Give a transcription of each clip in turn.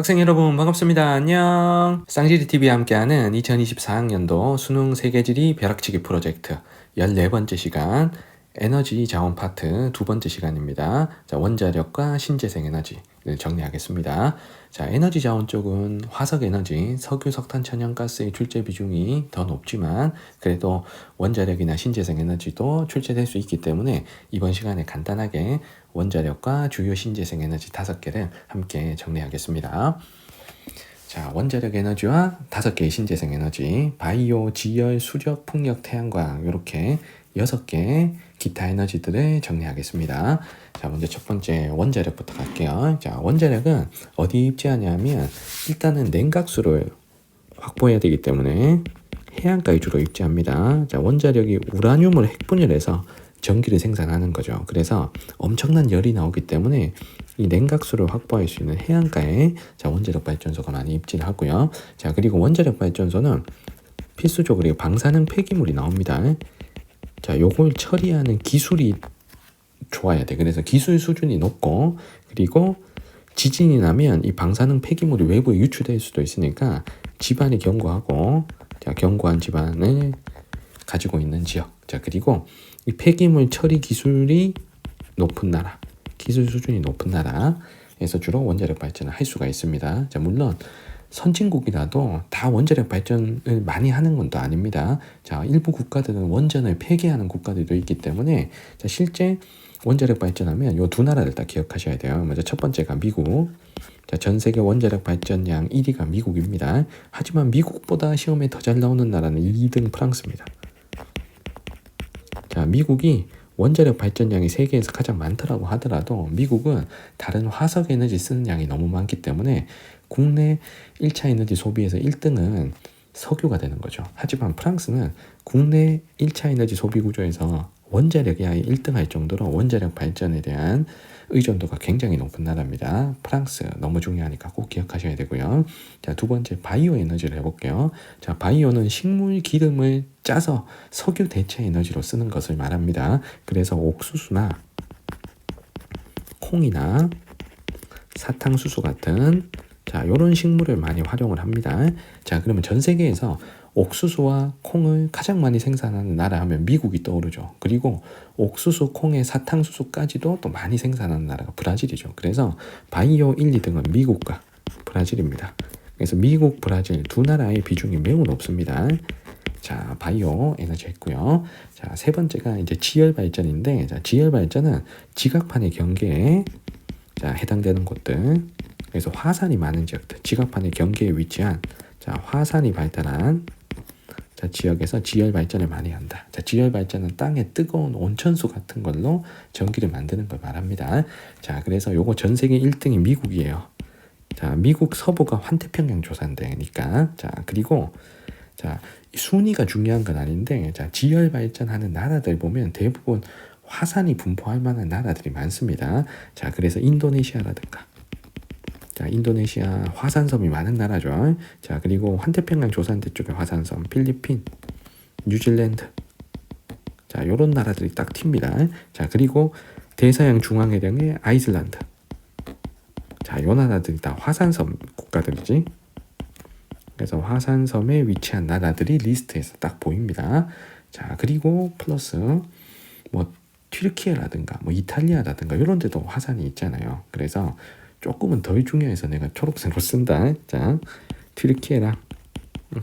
학생 여러분 반갑습니다. 안녕. 쌍지리TV와 함께하는 2024학년도 수능 세계지리 벼락치기 프로젝트 14번째 시간 에너지 자원 파트 두 번째 시간입니다. 자, 원자력과 신재생 에너지를 정리하겠습니다. 자, 에너지 자원 쪽은 화석 에너지, 석유, 석탄, 천연가스의 출제 비중이 더 높지만 그래도 원자력이나 신재생 에너지도 출제될 수 있기 때문에 이번 시간에 간단하게 원자력과 주요 신재생 에너지 5개를 함께 정리하겠습니다. 자, 원자력 에너지와 5개의 신재생 에너지, 바이오, 지열, 수력, 풍력, 태양광 이렇게 6개 기타 에너지들을 정리하겠습니다. 자, 먼저 첫 번째 원자력부터 갈게요. 자, 원자력은 어디에 입지하냐면 일단은 냉각수를 확보해야 되기 때문에 해안가에 주로 입지합니다. 자, 원자력이 우라늄을 핵분열해서 전기를 생산하는 거죠. 그래서 엄청난 열이 나오기 때문에 이 냉각수를 확보할 수 있는 해안가에 자, 원자력 발전소가 많이 입지를 하고요. 자, 그리고 원자력 발전소는 필수적으로 방사능 폐기물이 나옵니다. 자, 요걸 처리하는 기술이 좋아야 돼. 그래서 기술 수준이 높고 그리고 지진이 나면 이 방사능 폐기물이 외부에 유출될 수도 있으니까 집안이 견고하고 자, 견고한 집안을 가지고 있는 지역. 자, 그리고 이 폐기물 처리 기술이 높은 나라, 기술 수준이 높은 나라에서 주로 원자력 발전을 할 수가 있습니다. 자, 물론 선진국이라도 다 원자력 발전을 많이 하는 건 또 아닙니다. 자, 일부 국가들은 원전을 폐기하는 국가들도 있기 때문에 자, 실제 원자력 발전하면 요 두 나라를 딱 기억하셔야 돼요. 먼저 첫 번째가 미국. 자, 전 세계 원자력 발전량 1위가 미국입니다. 하지만 미국보다 시험에 더 잘 나오는 나라는 2등 프랑스입니다. 자, 미국이 원자력 발전량이 세계에서 가장 많더라고 하더라도 미국은 다른 화석 에너지 쓰는 양이 너무 많기 때문에 국내 1차 에너지 소비에서 1등은 석유가 되는 거죠. 하지만 프랑스는 국내 1차 에너지 소비 구조에서 원자력이 아예 1등 할 정도로 원자력 발전에 대한 의존도가 굉장히 높은 나라입니다. 프랑스 너무 중요하니까 꼭 기억하셔야 되고요. 자, 두 번째 바이오 에너지를 해볼게요. 자, 바이오는 식물 기름을 짜서 석유 대체 에너지로 쓰는 것을 말합니다. 그래서 옥수수나 콩이나 사탕수수 같은 자, 요런 식물을 많이 활용을 합니다. 자, 그러면 전 세계에서 옥수수와 콩을 가장 많이 생산하는 나라 하면 미국이 떠오르죠. 그리고 옥수수, 콩의 사탕수수까지도 또 많이 생산하는 나라가 브라질이죠. 그래서 바이오 1, 2등은 미국과 브라질입니다. 그래서 미국, 브라질 두 나라의 비중이 매우 높습니다. 자, 바이오 에너지 했고요. 자, 세 번째가 이제 지열 발전인데, 자, 지열 발전은 지각판의 경계에 자, 해당되는 곳들. 그래서 화산이 많은 지역들, 지각판의 경계에 위치한 자, 화산이 발달한 자, 지역에서 지열 발전을 많이 한다. 자, 지열 발전은 땅에 뜨거운 온천수 같은 걸로 전기를 만드는 걸 말합니다. 자, 그래서 요거 전 세계 1등이 미국이에요. 자, 미국 서부가 환태평양 조산대니까. 자, 그리고 자, 순위가 중요한 건 아닌데 자, 지열 발전하는 나라들 보면 대부분 화산이 분포할 만한 나라들이 많습니다. 자, 그래서 인도네시아라든가 자, 인도네시아 화산섬이 많은 나라죠. 자, 그리고 환태평양 조산대 쪽에 화산섬, 필리핀, 뉴질랜드. 자, 요런 나라들이 딱 튑니다. 자, 그리고 대서양 중앙해령의 아이슬란드. 자, 요 나라들이 다 화산섬 국가들이지. 그래서 화산섬에 위치한 나라들이 리스트에서 딱 보입니다. 자, 그리고 플러스 뭐 튀르키예라든가 뭐 이탈리아라든가 이런 데도 화산이 있잖아요. 그래서 조금은 덜 중요해서 내가 초록색으로 쓴다. 자, 튀르키예랑 뭐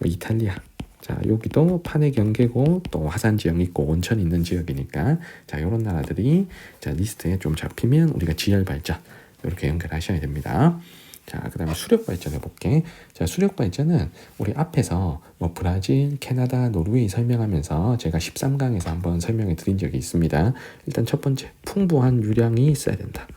이탈리아. 자, 여기도 판의 경계고 또 화산 지역 있고 온천 있는 지역이니까 자, 요런 나라들이 자, 리스트에 좀 잡히면 우리가 지열 발전 이렇게 연결하셔야 됩니다. 자, 그 다음에 수력 발전 해볼게. 자, 수력 발전은 우리 앞에서 뭐 브라질, 캐나다, 노르웨이 설명하면서 제가 13강에서 한번 설명해 드린 적이 있습니다. 일단 첫 번째, 풍부한 유량이 있어야 된다.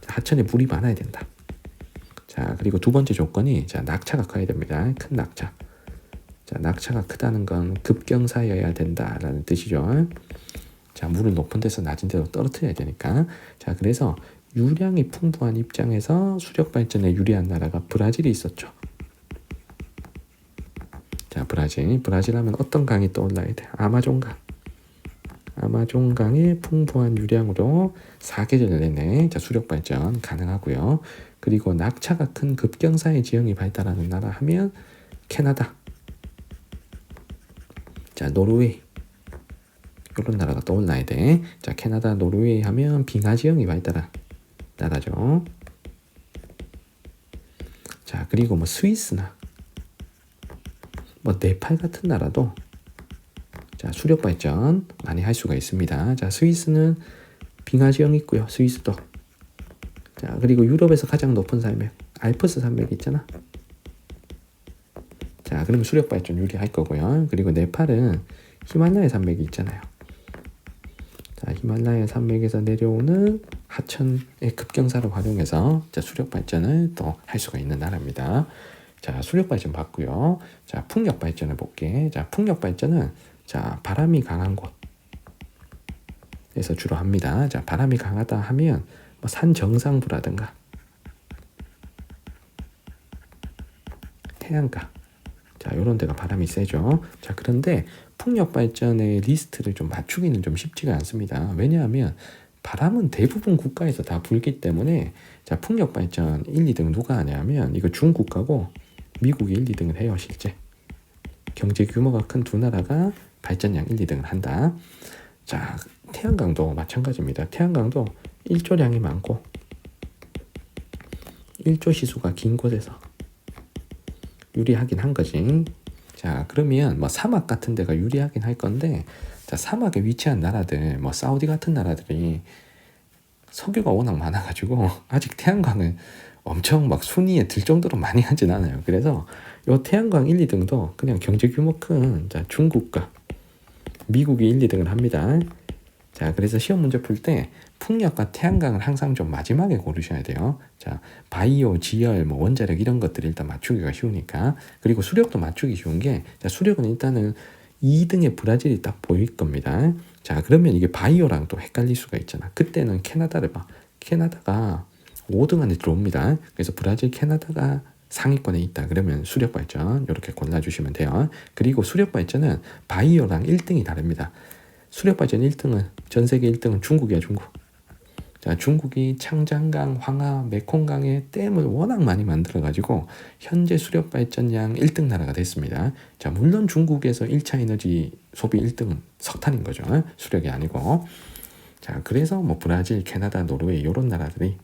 자, 하천에 물이 많아야 된다. 자, 그리고 두 번째 조건이 자, 낙차가 커야 됩니다. 큰 낙차. 자, 낙차가 크다는 건 급경사여야 된다라는 뜻이죠. 자, 물을 높은 데서 낮은 데로 떨어뜨려야 되니까. 자, 그래서 유량이 풍부한 입장에서 수력 발전에 유리한 나라가 브라질이 있었죠. 자, 브라질 하면 어떤 강이 떠올라야 돼? 아마존강. 아마존강의 풍부한 유량으로 사계절 내내 수력 발전 가능하고요. 그리고 낙차가 큰 급경사의 지형이 발달하는 나라 하면 캐나다, 노르웨이, 이런 나라가 떠올라야 돼. 캐나다, 노르웨이 하면 빙하 지형이 발달한 나라죠. 그리고 스위스나 네팔 같은 나라도 수력 발전 많이 할 수가 있습니다. 스위스는 빙하 지형이 있고요. 스위스도. 그리고 유럽에서 가장 높은 산맥, 알프스 산맥 있잖아. 그러면 수력 발전 유리할 거고요. 그리고 네팔은 히말라야 산맥이 있잖아요. 히말라야 산맥에서 내려오는 하천의 급경사를 활용해서 수력 발전을 또 할 수가 있는 나라입니다. 수력 발전 봤고요. 풍력 발전을 볼게. 풍력 발전은 바람이 강한 곳에서 주로 합니다. 바람이 강하다 하면 산 정상부라든가 해안가, 이런 데가 바람이 세죠. 그런데 풍력 발전의 리스트를 좀 맞추기는 좀 쉽지가 않습니다. 왜냐하면 바람은 대부분 국가에서 다 불기 때문에 풍력 발전 1, 2등 누가 하냐면 이거 중국하고 미국이 1, 2등을 해요. 실제 경제 규모가 큰 두 나라가 발전량 1, 2등을 한다. 태양광도 마찬가지입니다. 태양광도 일조량이 많고 일조 시수가 긴 곳에서 유리하긴 한 거지. 그러면 사막 같은 데가 유리하긴 할 건데, 사막에 위치한 나라들, 사우디 같은 나라들이 석유가 워낙 많아가지고 아직 태양광을 엄청 순위에 들 정도로 많이 하진 않아요. 그래서 요 태양광 1, 2등도 그냥 경제 규모 큰 중국과 미국이 1, 2등을 합니다. 그래서 시험 문제 풀 때 풍력과 태양광을 항상 좀 마지막에 고르셔야 돼요. 바이오, 지열, 원자력 이런 것들이 일단 맞추기가 쉬우니까. 그리고 수력도 맞추기 쉬운 게, 수력은 일단은 2등에 브라질이 딱 보일 겁니다. 그러면 이게 바이오랑 또 헷갈릴 수가 있잖아. 그때는 캐나다를 봐. 캐나다가 5등 안에 들어옵니다. 그래서 브라질, 캐나다가 상위권에 있다. 그러면 수력 발전 이렇게 골라주시면 돼요. 그리고 수력 발전은 바이오랑 1등이 다릅니다. 수력 발전 1등은 전 세계 1등은 중국이야. 중국이 창장강, 황하, 메콩강에 댐을 워낙 많이 만들어가지고 현재 수력 발전량 1등 나라가 됐습니다. 물론 중국에서 1차 에너지 소비 1등은 석탄인 거죠. 수력이 아니고. 그래서 브라질, 캐나다, 노르웨이 이런 나라들이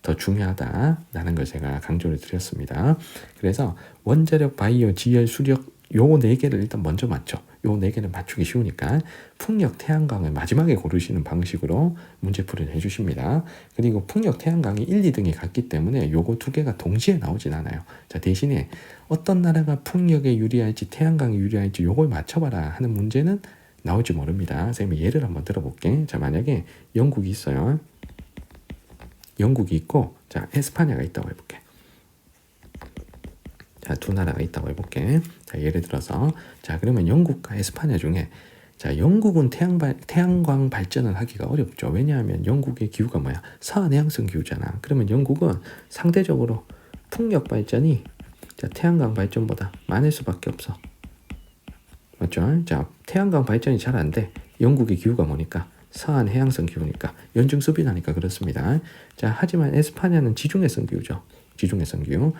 더 중요하다라는 걸 제가 강조를 드렸습니다. 그래서 원자력, 바이오, 지열, 수력 요 4개를 일단 먼저 맞춰. 요 4개는 맞추기 쉬우니까 풍력, 태양광을 마지막에 고르시는 방식으로 문제풀이를 해주십니다. 그리고 풍력, 태양광이 1, 2등이 같기 때문에 요거 2개가 동시에 나오진 않아요. 대신에 어떤 나라가 풍력에 유리할지 태양광에 유리할지 요걸 맞춰봐라 하는 문제는 나올지 모릅니다. 선생님이 예를 한번 들어볼게. 만약에 영국이 있어요. 영국이 있고 에스파냐가 있다고 해볼게. 두 나라가 있다고 해볼게. 예를 들어서 그러면 영국과 에스파냐 중에 영국은 태양광 발전을 하기가 어렵죠. 왜냐하면 영국의 기후가 뭐야? 서해안해양성 기후잖아. 그러면 영국은 상대적으로 풍력 발전이 태양광 발전보다 많을 수밖에 없어. 맞죠? 태양광 발전이 잘 안 돼. 영국의 기후가 뭐니까? 서해안 해양성 기후니까 연중수비나니까 그렇습니다. 하지만 에스파냐는 지중해성 기후죠. 지중해성 기후.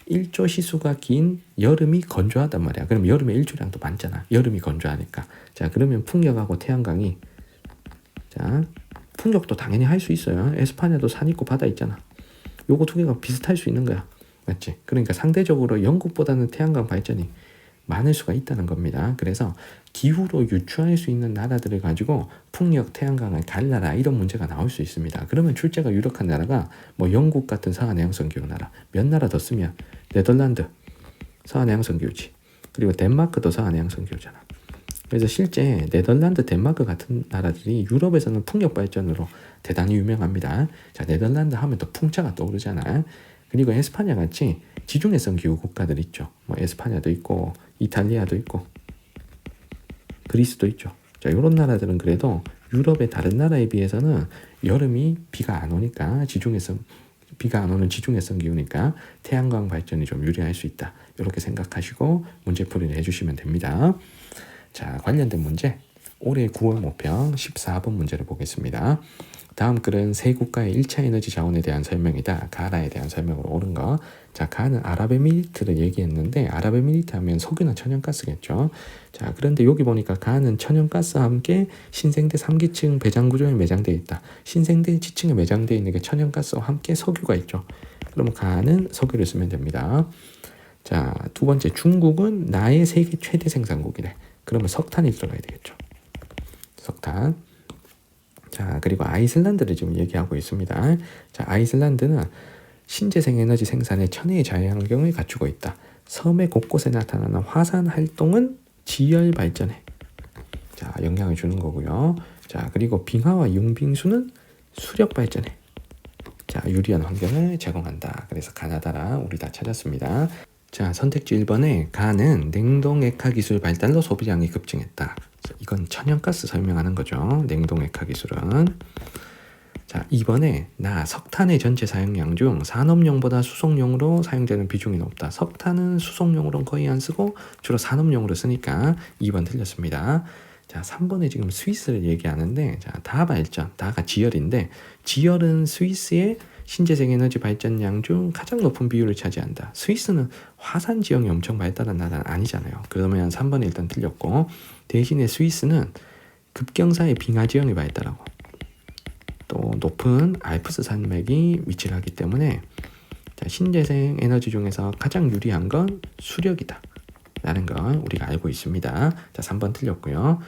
일조 시수가 긴 여름이 건조하단 말이야. 그럼 여름에 일조량도 많잖아. 여름이 건조하니까. 그러면 풍력하고 태양광이 풍력도 당연히 할 수 있어요. 에스파냐도 산 있고 바다 있잖아. 요거 2개가 비슷할 수 있는 거야. 맞지? 그러니까 상대적으로 영국보다는 태양광 발전이 많을 수가 있다는 겁니다. 그래서 기후로 유추할 수 있는 나라들을 가지고 풍력, 태양광을 갈라라 이런 문제가 나올 수 있습니다. 그러면 출제가 유력한 나라가 영국 같은 서해안해양성 기후 나라, 몇 나라 더 쓰면 네덜란드 서해안해양성 기후지. 그리고 덴마크도 서해안해양성 기후잖아. 그래서 실제 네덜란드, 덴마크 같은 나라들이 유럽에서는 풍력 발전으로 대단히 유명합니다. 네덜란드 하면 또 풍차가 떠오르잖아. 그리고 에스파냐 같이 지중해성 기후 국가들 있죠. 에스파냐도 있고 이탈리아도 있고 그리스도 있죠. 이런 나라들은 그래도 유럽의 다른 나라에 비해서는 여름이 비가 안 오니까 비가 안 오는 지중해성 기후니까 태양광 발전이 좀 유리할 수 있다. 이렇게 생각하시고 문제풀이를 해주시면 됩니다. 관련된 문제 올해 9월 모평 14번 문제를 보겠습니다. 다음 글은 세 국가의 1차 에너지 자원에 대한 설명이다. 가나에 대한 설명으로 옳은 거. 자, 가는 아랍에미리트를 얘기했는데 아랍에미리트 하면 석유나 천연가스겠죠. 자, 그런데 여기 보니까 가는 천연가스와 함께 신생대 3기층 배장 구조에 매장되어 있다. 신생대 지층에 매장되어 있는 게 천연가스와 함께 석유가 있죠. 그러면 가는 석유를 쓰면 됩니다. 자, 두 번째, 중국은 나의 세계 최대 생산국이래. 그러면 석탄이 들어가야 되겠죠. 석탄. 자, 그리고 아이슬란드를 지금 얘기하고 있습니다. 자, 아이슬란드는 신재생 에너지 생산에 천혜의 자연환경을 갖추고 있다. 섬의 곳곳에 나타나는 화산 활동은 지열 발전에 자, 영향을 주는 거고요. 자, 그리고 빙하와 융빙수는 수력 발전에 자, 유리한 환경을 제공한다. 그래서 가나다라 우리 다 찾았습니다. 자, 선택지 1번에 가는 냉동액화 기술 발달로 소비량이 급증했다. 자, 이건 천연가스 설명하는 거죠. 냉동액화 기술은. 자, 2번에 나 석탄의 전체 사용량 중 산업용보다 수송용으로 사용되는 비중이 높다. 석탄은 수송용으로는 거의 안 쓰고 주로 산업용으로 쓰니까 2번 틀렸습니다. 자, 3번에 지금 스위스를 얘기하는데 자, 다발전, 다가 지열인데 지열은 스위스의 신재생 에너지 발전량 중 가장 높은 비율을 차지한다. 스위스는 화산 지형이 엄청 발달한 나라는 아니잖아요. 그러면 3번이 일단 틀렸고 대신에 스위스는 급경사의 빙하 지형이 발달하고 또 높은 알프스 산맥이 위치를 하기 때문에 자, 신재생 에너지 중에서 가장 유리한 건 수력이다 라는 걸 우리가 알고 있습니다. 자, 3번 틀렸고요.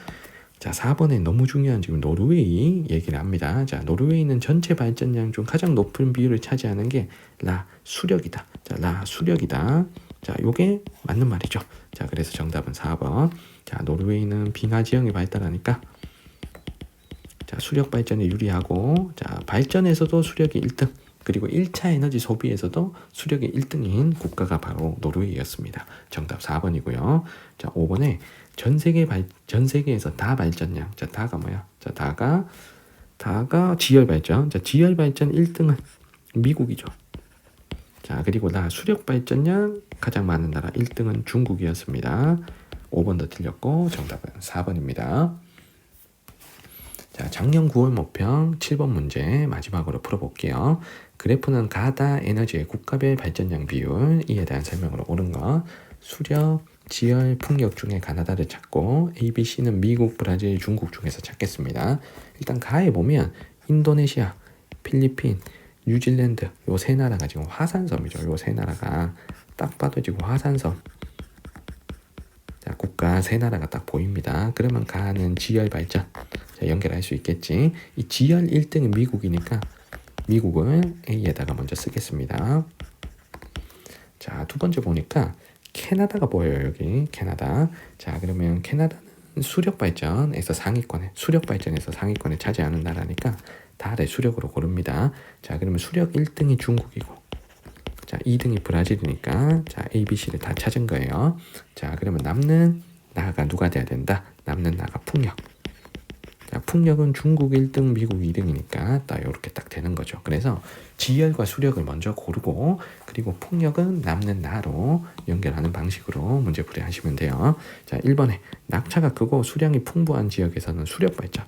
자, 4번에 너무 중요한 지금 노르웨이 얘기를 합니다. 자, 노르웨이는 전체 발전량 중 가장 높은 비율을 차지하는 게 라 수력이다. 자, 라 수력이다. 자, 요게 맞는 말이죠. 자, 그래서 정답은 4번. 자, 노르웨이는 빙하 지형이 발달하니까 자, 수력 발전에 유리하고 자, 발전에서도 수력이 1등 그리고 1차 에너지 소비에서도 수력이 1등인 국가가 바로 노르웨이였습니다. 정답 4번이고요. 자, 5번에 전 세계에서 다 발전량. 자, 다가 뭐야? 자, 다가 지열 발전. 자, 지열 발전 1등은 미국이죠. 자, 그리고 나 수력 발전량 가장 많은 나라 1등은 중국이었습니다. 5번도 틀렸고 정답은 4번입니다. 자, 작년 9월 모평 7번 문제 마지막으로 풀어볼게요. 그래프는 가다 에너지의 국가별 발전량 비율 이에 대한 설명으로 옳은 거. 수력, 지열, 풍력 중에 가나다를 찾고 A, B, C는 미국, 브라질, 중국 중에서 찾겠습니다. 일단 가에 보면 인도네시아, 필리핀, 뉴질랜드 요 세 나라가 지금 화산섬이죠. 요 세 나라가 딱 봐도 지금 화산섬 자, 국가 세 나라가 딱 보입니다. 그러면 가는 지열 발전 자, 연결할 수 있겠지. 이 지열 1등은 미국이니까 미국을 A에다가 먼저 쓰겠습니다. 자, 두 번째 보니까 캐나다가 보여요. 여기 캐나다. 자, 그러면 캐나다는 수력 발전에서 상위권에 차지하는 나라니까 다를 수력으로 고릅니다. 자, 그러면 수력 1등이 중국이고 자, 2등이 브라질이니까 자, A, B, C를 다 찾은 거예요. 자, 그러면 남는 나가 누가 돼야 된다? 남는 나가 풍력. 자, 풍력은 중국 1등, 미국 2등이니까 딱 이렇게 딱 되는 거죠. 그래서 지열과 수력을 먼저 고르고 그리고 풍력은 남는 나로 연결하는 방식으로 문제 풀이하시면 돼요. 자, 1번에 낙차가 크고 수량이 풍부한 지역에서는 수력 발전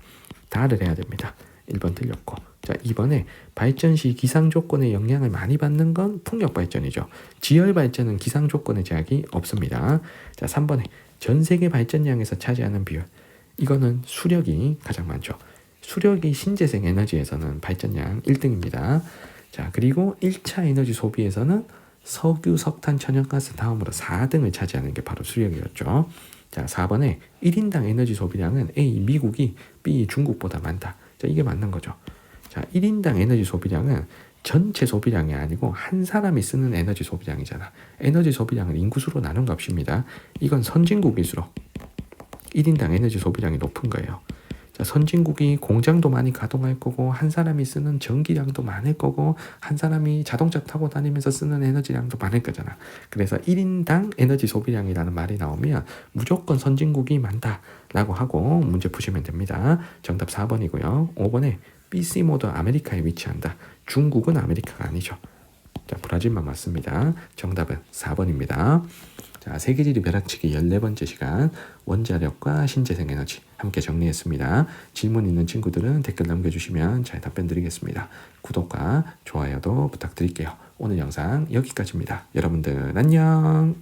다를 해야 됩니다. 1번 틀렸고 자, 2번에 발전 시 기상 조건의 영향을 많이 받는 건 풍력 발전이죠. 지열 발전은 기상 조건의 제약이 없습니다. 자, 3번에 전 세계 발전량에서 차지하는 비율 이거는 수력이 가장 많죠. 수력이 신재생 에너지에서는 발전량 1등입니다. 자, 그리고 1차 에너지 소비에서는 석유, 석탄, 천연가스 다음으로 4등을 차지하는 게 바로 수력이었죠. 자, 4번에 1인당 에너지 소비량은 A, 미국이 B, 중국보다 많다. 자, 이게 맞는 거죠. 자, 1인당 에너지 소비량은 전체 소비량이 아니고 한 사람이 쓰는 에너지 소비량이잖아. 에너지 소비량은 인구수로 나눈 값입니다. 이건 선진국일수록 1인당 에너지 소비량이 높은 거예요. 자, 선진국이 공장도 많이 가동할 거고 한 사람이 쓰는 전기량도 많을 거고 한 사람이 자동차 타고 다니면서 쓰는 에너지량도 많을 거잖아. 그래서 1인당 에너지 소비량이라는 말이 나오면 무조건 선진국이 많다라고 하고 문제 푸시면 됩니다. 정답 4번이고요. 5번에 BC 모드 아메리카에 위치한다. 중국은 아메리카가 아니죠. 자, 브라질만 맞습니다. 정답은 4번입니다. 자, 세계지리 벼락치기 14번째 시간 원자력과 신재생에너지 함께 정리했습니다. 질문 있는 친구들은 댓글 남겨주시면 잘 답변 드리겠습니다. 구독과 좋아요도 부탁드릴게요. 오늘 영상 여기까지입니다. 여러분들 안녕.